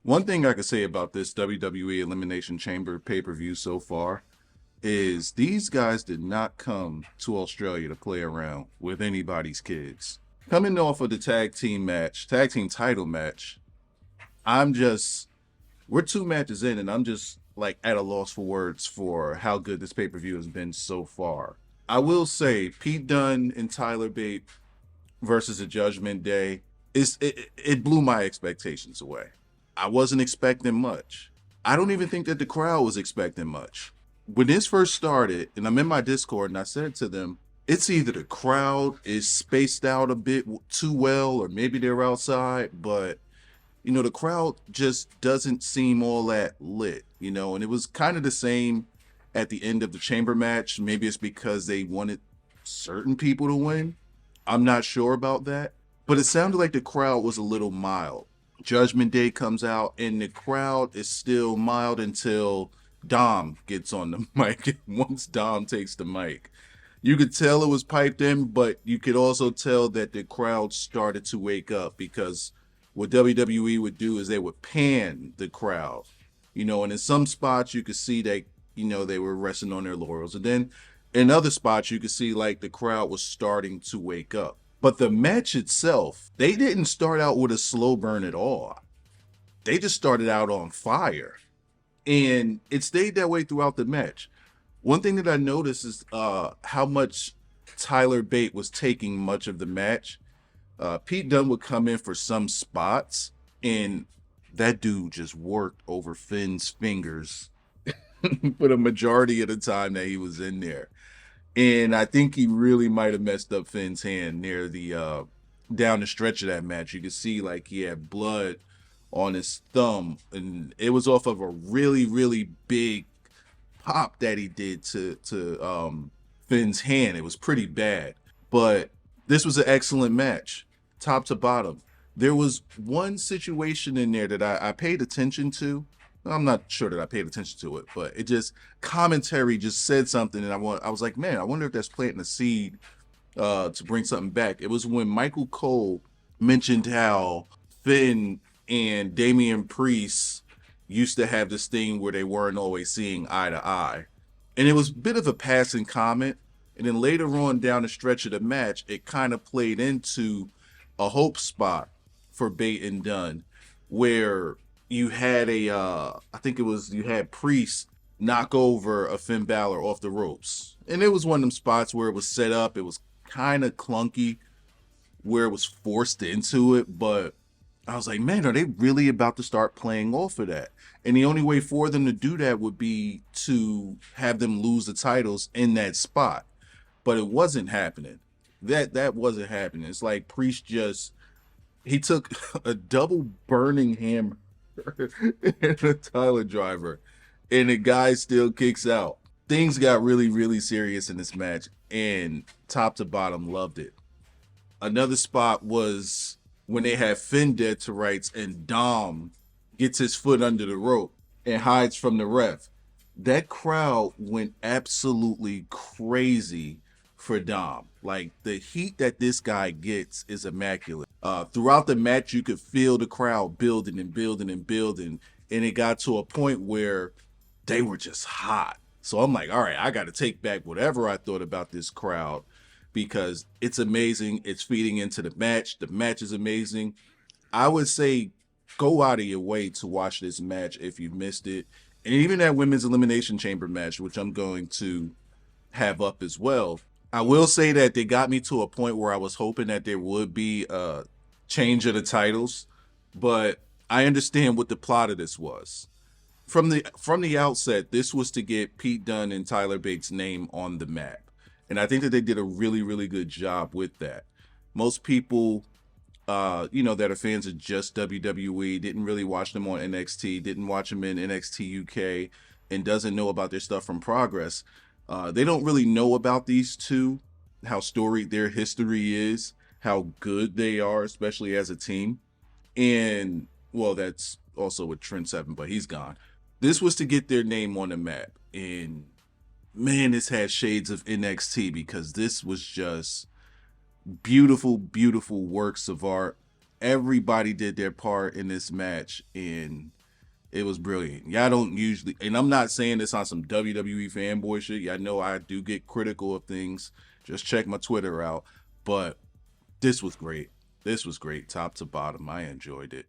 One thing I could say about this WWE Elimination Chamber pay-per-view so far is these guys did not come to Australia to play around with anybody's kids. Coming off of the tag team title match, I'm just, we're two matches in, and I'm just like at a loss for words for how good this pay-per-view has been so far. I will say, Pete Dunne and Tyler Bate versus a Judgment Day it blew my expectations away. I wasn't expecting much. I don't even think that the crowd was expecting much. When this first started, and I'm in my Discord, and I said to them, it's either the crowd is spaced out a bit too well, or maybe they're outside, but the crowd just doesn't seem all that lit, and it was kind of the same at the end of the chamber match. Maybe it's because they wanted certain people to win. I'm not sure about that, but it sounded like the crowd was a little mild. Judgment Day comes out, and the crowd is still mild until Dom gets on the mic. Once Dom takes the mic, you could tell it was piped in, but you could also tell that the crowd started to wake up because what WWE would do is they would pan the crowd, and in some spots you could see that, they were resting on their laurels. And then in other spots you could see like the crowd was starting to wake up. But the match itself, they didn't start out with a slow burn at all. They just started out on fire. And it stayed that way throughout the match. One thing that I noticed is how much Tyler Bate was taking much of the match. Pete Dunne would come in for some spots, and that dude just worked over Finn's fingers for the majority of the time that he was in there. And I think he really might have messed up Finn's hand near the down the stretch of that match. You could see like he had blood on his thumb, and it was off of a really, really big pop that he did to Finn's hand. It was pretty bad. But this was an excellent match, top to bottom. There was one situation in there that I paid attention to. I'm not sure that I paid attention to it, but it just commentary just said something, and I was like, man, I wonder if that's planting a seed to bring something back. It was when Michael Cole mentioned how Finn and Damian Priest used to have this thing where they weren't always seeing eye to eye, and it was a bit of a passing comment. And then later on down the stretch of the match, it kind of played into a hope spot for Bate and Dunn, where you had I think it was, you had Priest knock over a Finn Balor off the ropes. And it was one of them spots where it was set up. It was kind of clunky where it was forced into it, but I was like, man, are they really about to start playing off of that? And the only way for them to do that would be to have them lose the titles in that spot. But it wasn't happening. That wasn't happening. It's like Priest just, he took a double burning hammer and a Tyler driver, and the guy still kicks out. Things got really, really serious in this match, and top to bottom, loved it. Another spot was when they had Finn dead to rights, and Dom gets his foot under the rope and hides from the ref. That crowd went absolutely crazy for Dom. Like, the heat that this guy gets is immaculate. Throughout the match, you could feel the crowd building and building and building, and it got to a point where they were just hot. So I'm like, all right, I got to take back whatever I thought about this crowd because it's amazing. It's feeding into the match. The match is amazing. I would say go out of your way to watch this match if you missed it. And even that women's elimination chamber match, which I'm going to have up as well. I will say that they got me to a point where I was hoping that there would be a change of the titles, but I understand what the plot of this was. From the outset, this was to get Pete Dunne and Tyler Bates' name on the map. And I think that they did a really, really good job with that. Most people that are fans of just WWE, didn't really watch them on NXT, didn't watch them in NXT UK, and doesn't know about their stuff from Progress. They don't really know about these two, how storied their history is, how good they are, especially as a team. And, well, that's also with Trent Seven, but he's gone. This was to get their name on the map. And, man, this had shades of NXT because this was just beautiful, beautiful works of art. everybody did their part in this match, and it was brilliant. Y'all don't usually, and I'm not saying this on some WWE fanboy shit. Y'all know I do get critical of things. Just check my Twitter out. But this was great. This was great, top to bottom. I enjoyed it.